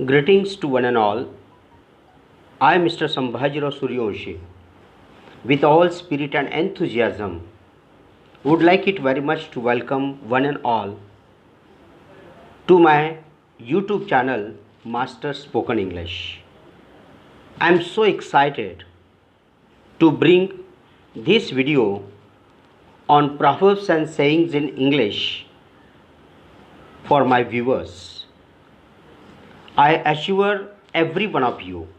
Greetings to one and all. I, Mr. Sambhajirao Suryavanshi, with all spirit and enthusiasm, would like it very much to welcome one and all to my YouTube channel, Master Spoken English. I am so excited to bring this video on proverbs and sayings in English for my viewers. I assure every one of you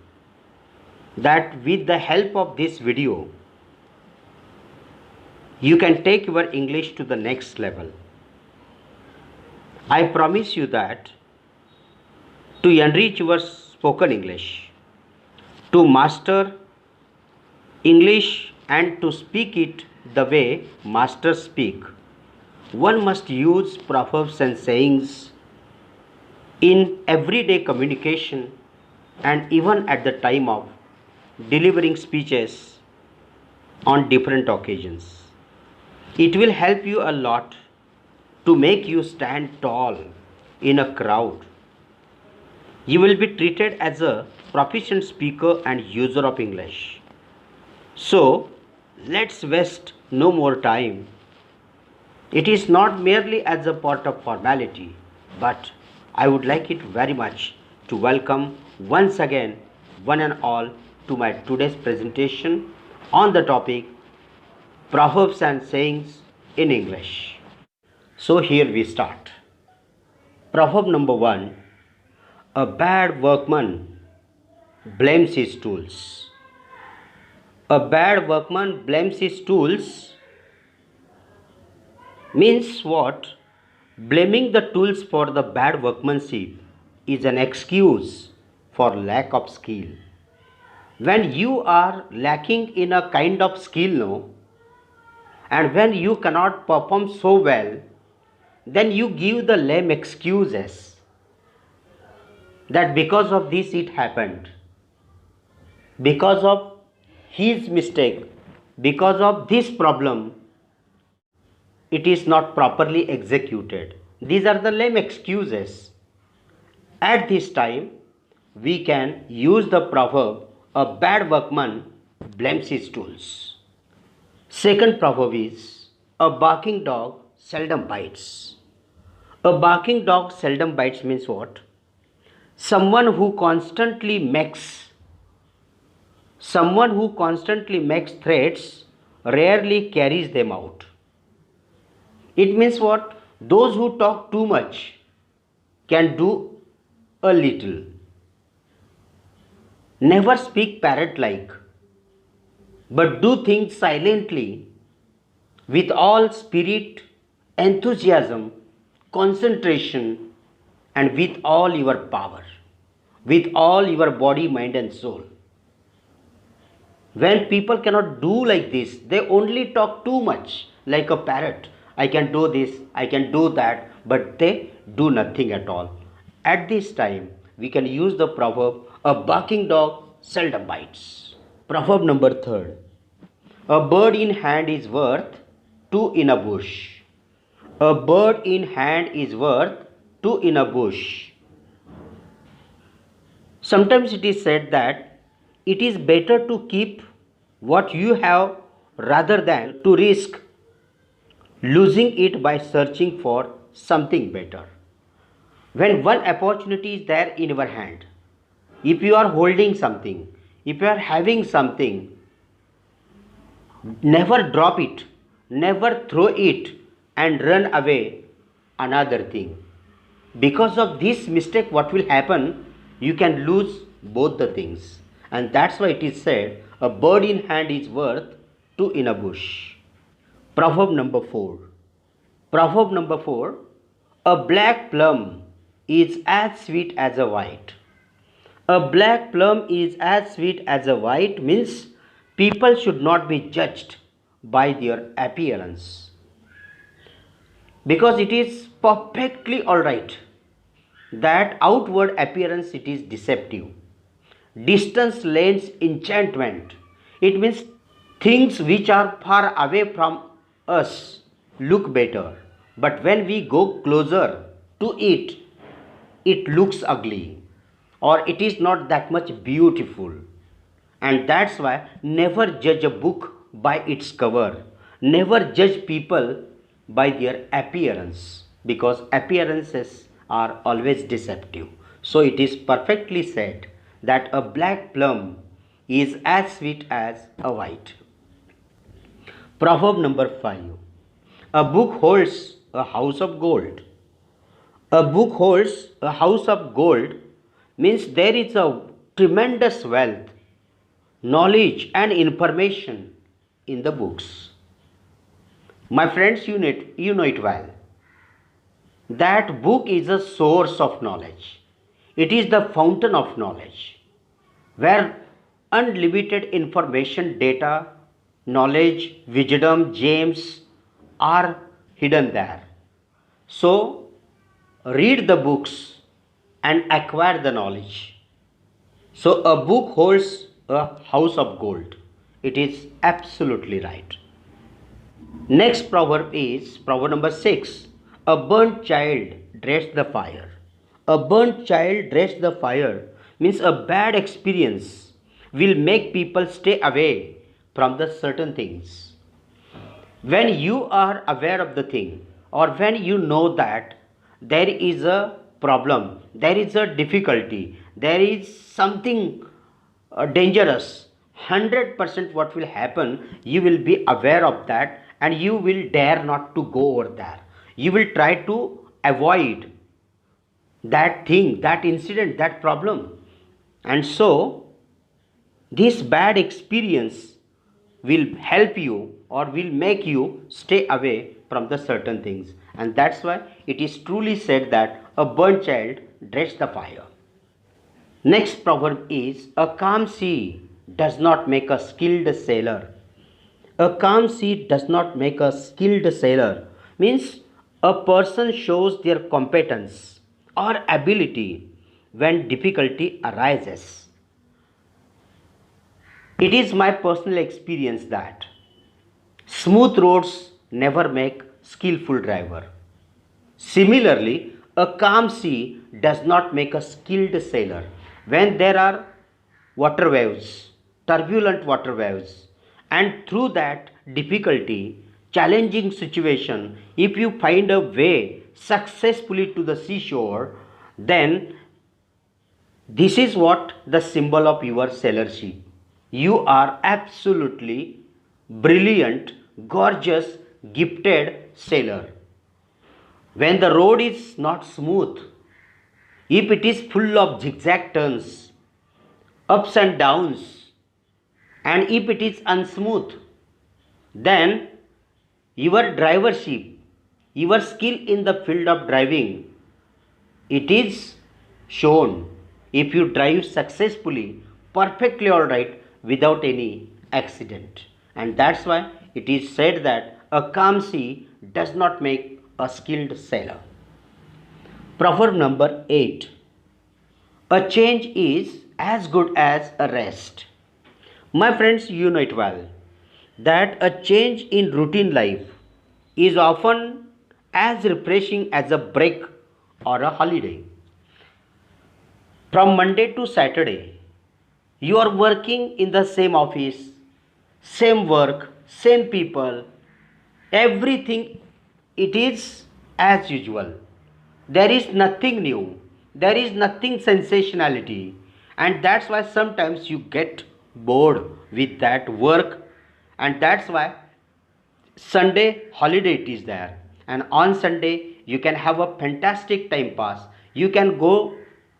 that with the help of this video, you can take your English to the next level. I promise you that to enrich your spoken English, to master English and to speak it the way masters speak, one must use proverbs and sayings in everyday communication and even at the time of delivering speeches on different occasions. It will help you a lot to make you stand tall in a crowd. You will be treated as a proficient speaker and user of English. So, let's waste no more time. It is not merely as a part of formality, but I would like it very much to welcome once again one and all to my today's presentation on the topic Proverbs and Sayings in English. So here we start. Proverb number 1. A bad workman blames his tools. A bad workman blames his tools means what? Blaming the tools for the bad workmanship is an excuse for lack of skill. When you are lacking in a kind of skill, no, and when you cannot perform so well, then you give the lame excuses that because of this it happened, because of his mistake, because of this problem it is not properly executed. These are the lame excuses. At this time we can use the proverb, a bad workman blames his tools. Second proverb is, a barking dog seldom bites. A barking dog seldom bites means what? Someone who constantly makes threats rarely carries them out. It means what? Those who talk too much can do a little. Never speak parrot like, but do things silently with all spirit, enthusiasm, concentration, and with all your power, with all your body, mind, and soul. When people cannot do like this, they only talk too much like a parrot. I can do this, I can do that, but they do nothing at all. At this time, we can use the proverb, a barking dog seldom bites. Proverb number 3. A bird in hand is worth two in a bush. A bird in hand is worth two in a bush. Sometimes it is said that it is better to keep what you have rather than to risk losing it by searching for something better. When one opportunity is there in your hand, if you are holding something, if you are having something, never drop it, never throw it and run away another thing. Because of this mistake, what will happen? You can lose both the things. And that's why it is said, a bird in hand is worth two in a bush. Proverb number 4. Proverb number 4. A black plum is as sweet as a white. A black plum is as sweet as a white means people should not be judged by their appearance. Because it is perfectly alright that outward appearance it is deceptive. Distance lends enchantment. It means things which are far away from us look better, but when we go closer to it, it looks ugly. or it is not that much beautiful. And that's why never judge a book by its cover. Never judge people by their appearance, because appearances are always deceptive. So it is perfectly said that a black plum is as sweet as a white. Proverb number 5. A book holds a house of gold. A book holds a house of gold means there is a tremendous wealth, knowledge, and information in the books. My friends, you know it well. That book is a source of knowledge. It is the fountain of knowledge, where unlimited information, data, knowledge, wisdom, gems are hidden there. So, read the books and acquire the knowledge. So, a book holds a house of gold. It is absolutely right. Next proverb is proverb number 6. A burnt child dreads the fire. A burnt child dreads the fire means a bad experience will make people stay away from the certain things. When you are aware of the thing, or when you know that there is a problem, there is a difficulty, there is something dangerous, 100% what will happen, you will be aware of that and you will dare not to go over there. You will try to avoid that thing, that incident, that problem. And so this bad experience will help you or will make you stay away from the certain things. And that's why it is truly said that a burnt child dreads the fire. Next proverb is a calm sea does not make a skilled sailor. A calm sea does not make a skilled sailor means a person shows their competence or ability when difficulty arises. It is my personal experience that smooth roads never make skillful driver. Similarly, a calm sea does not make a skilled sailor. When there are water waves, turbulent water waves, and through that difficulty, challenging situation, if you find a way successfully to the seashore, then this is what the symbol of your sailorship. You are absolutely brilliant, gorgeous, gifted sailor. When the road is not smooth, if it is full of zigzag turns, ups and downs, and if it is unsmooth, then your drivership, your skill in the field of driving, it is shown if you drive successfully, perfectly alright, without any accident. And that's why it is said that a calm sea does not make a skilled sailor. Proverb number 8. A change is as good as a rest. My friends, you know it well that a change in routine life is often as refreshing as a break or a holiday. From Monday to Saturday, you are working in the same office, same work, same people, everything it is as usual. There is nothing new, there is nothing sensationality, and that's why sometimes you get bored with that work, and that's why Sunday holiday it is there, and on Sunday you can have a fantastic time pass. You can go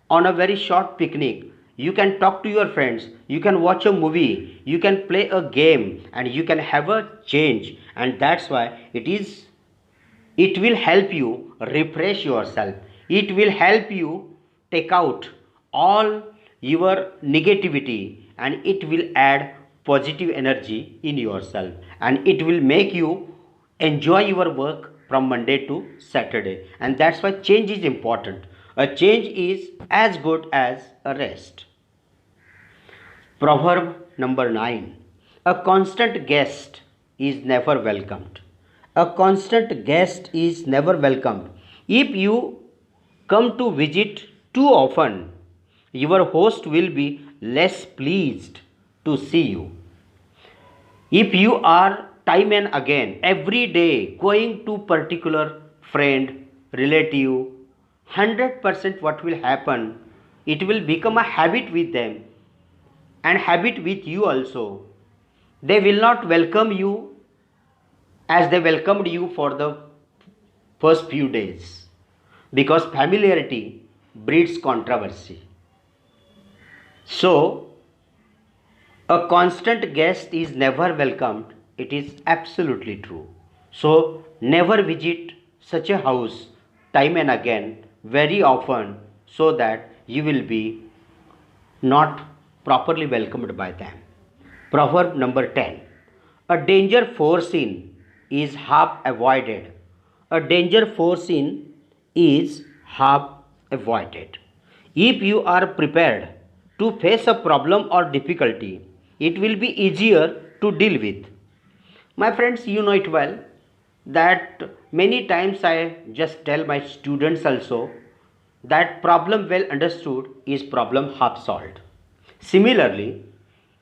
on a very short picnic. You can talk to your friends. You can watch a movie. You can play a game, and you can have a change. And that's why it will help you refresh yourself. It will help you take out all your negativity, and it will add positive energy in yourself, and it will make you enjoy your work from Monday to Saturday. And that's why change is important. A change is as good as a rest. Proverb number 9. A constant guest is never welcomed. A constant guest is never welcomed. If you come to visit too often, your host will be less pleased to see you. If you are time and again every day going to particular friend, relative, 100% what will happen? It will become a habit with them and habit with you also. They will not welcome you as they welcomed you for the first few days, because familiarity breeds controversy. So, a constant guest is never welcomed. It is absolutely true. So, never visit such a house time and again very often, so that you will be not properly welcomed by them. Proverb number 10. A danger foreseen is half avoided. A danger foreseen is half avoided. If you are prepared to face a problem or difficulty, it will be easier to deal with. My friends, you know it well that many times I just tell my students also that problem well understood is problem half solved. Similarly,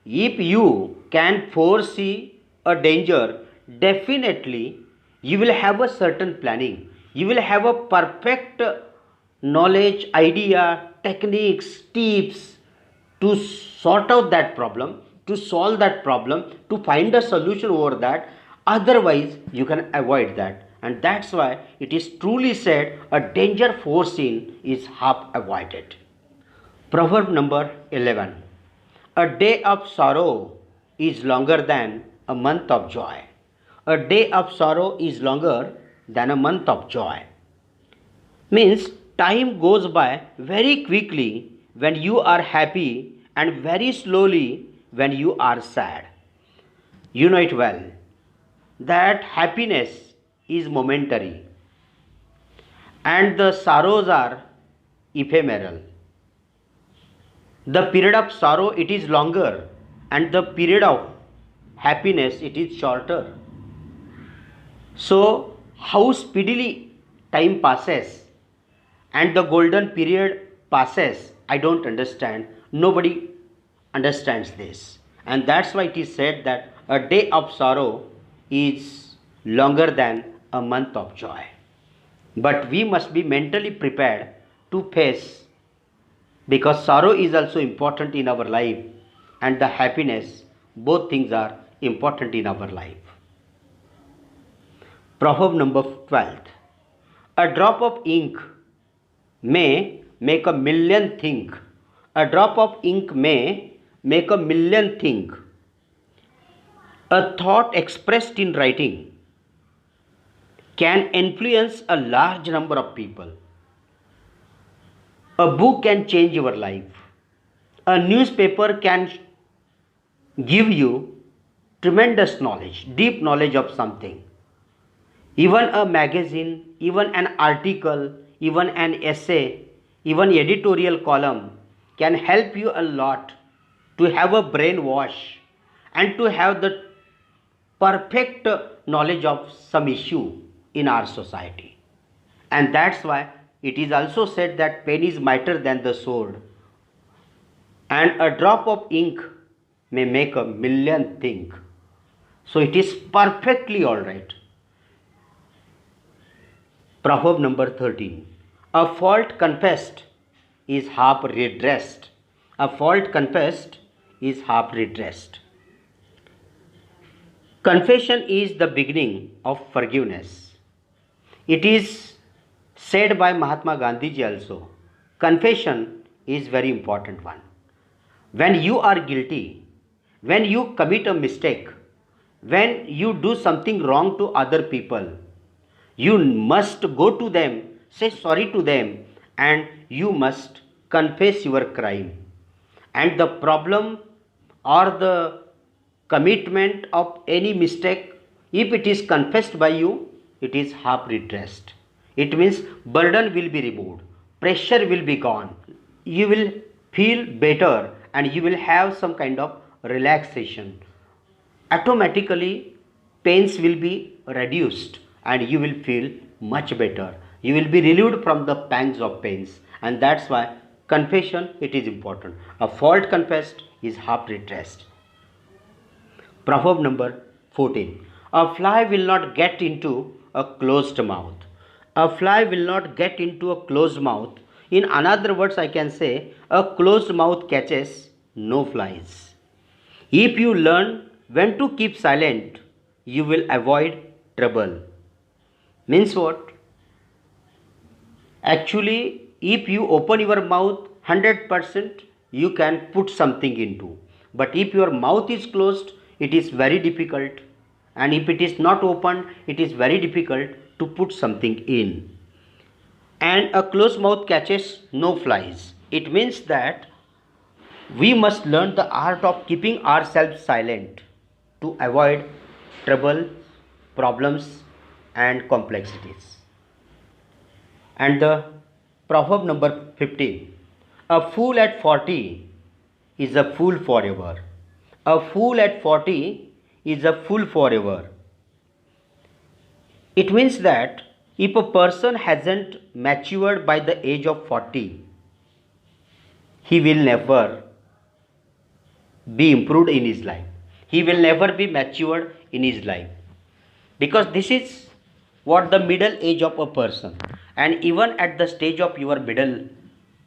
if you can foresee a danger, definitely you will have a certain planning. You will have a perfect knowledge, idea, techniques, tips to sort out that problem, to solve that problem, to find a solution over that. Otherwise, you can avoid that. And that's why it is truly said a danger foreseen is half avoided. Proverb number 11. A day of sorrow is longer than a month of joy. A day of sorrow is longer than a month of joy. Means time goes by very quickly when you are happy and very slowly when you are sad. You know it well that happiness is momentary and the sorrows are ephemeral. The period of sorrow it is longer and the period of happiness it is shorter. So how speedily time passes and the golden period passes, I don't understand. Nobody understands this. And that's why it is said that a day of sorrow is longer than a month of joy. But we must be mentally prepared to face, because sorrow is also important in our life and the happiness, both things are important in our life. Proverb number 12. A drop of ink may make a million think. A drop of ink may make a million think. A thought expressed in writing can influence a large number of people. A book can change your life. A newspaper can give you tremendous knowledge, deep knowledge of something. Even a magazine, even an article, even an essay, even editorial column can help you a lot to have a brainwash and to have the perfect knowledge of some issue in our society. And that's why it is also said that pen is mightier than the sword, and a drop of ink may make a million think. So it is perfectly all right. Proverb number 13. A fault confessed is half redressed. A fault confessed is half redressed. Confession is the beginning of forgiveness. It is said by Mahatma Gandhi ji also. Confession is very important one. When you are guilty, when you commit a mistake, when you do something wrong to other people, you must go to them, say sorry to them, and you must confess your crime. And the problem or the commitment of any mistake, if it is confessed by you, it is half redressed. It means burden will be removed, pressure will be gone, you will feel better and you will have some kind of relaxation. Automatically pains will be reduced and you will feel much better. You will be relieved from the pangs of pains, and that's why confession, it is important. A fault confessed is half redressed. Proverb number 14. A fly will not get into a closed mouth. A fly will not get into a closed mouth. In another words, I can say a closed mouth catches no flies. If you learn when to keep silent, you will avoid trouble. Means what? Actually, if you open your mouth 100%, you can put something into. But if your mouth is closed, it is very difficult. And if it is not open, it is very difficult to put something in. And a closed mouth catches no flies. It means that we must learn the art of keeping ourselves silent to avoid trouble, problems, and complexities. And the proverb number 15. A fool at 40 is a fool forever. A fool at 40 is a fool forever. It means that if a person hasn't matured by the age of 40, he will never be improved in his life. He will never be matured in his life. Because this is what the middle age of a person. And even at the stage of your middle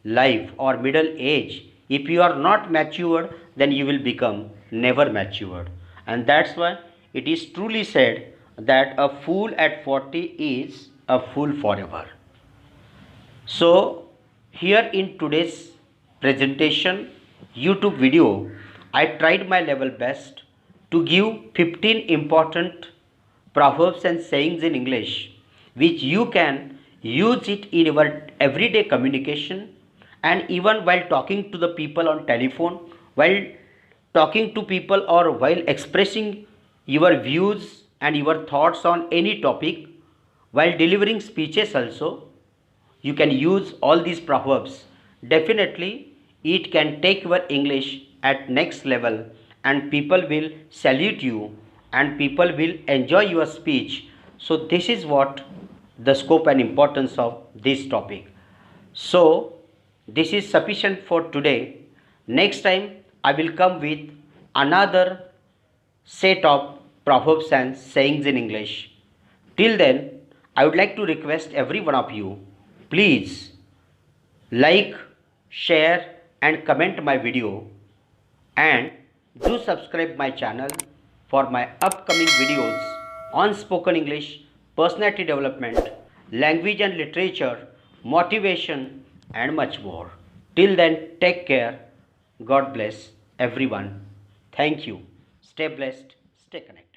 life or middle age, if you are not matured, then you will become never matured. And that's why it is truly said that a fool at 40 is a fool forever. So here in today's presentation YouTube video, I tried my level best to give 15 important proverbs and sayings in English which you can use it in your everyday communication, and even while talking to the people on telephone, while talking to people, or while expressing your views and your thoughts on any topic, while delivering speeches also, you can use all these proverbs. Definitely it can take your English at next level, and people will salute you and people will enjoy your speech. So this is what the scope and importance of this topic. So this is sufficient for today. Next time I will come with another set of proverbs and sayings in English. Till then, I would like to request every one of you, please like, share and comment my video, and do subscribe my channel for my upcoming videos on spoken English, personality development, language and literature, motivation and much more. Till then, take care. God bless everyone. Thank you. Stay blessed. Stay connected.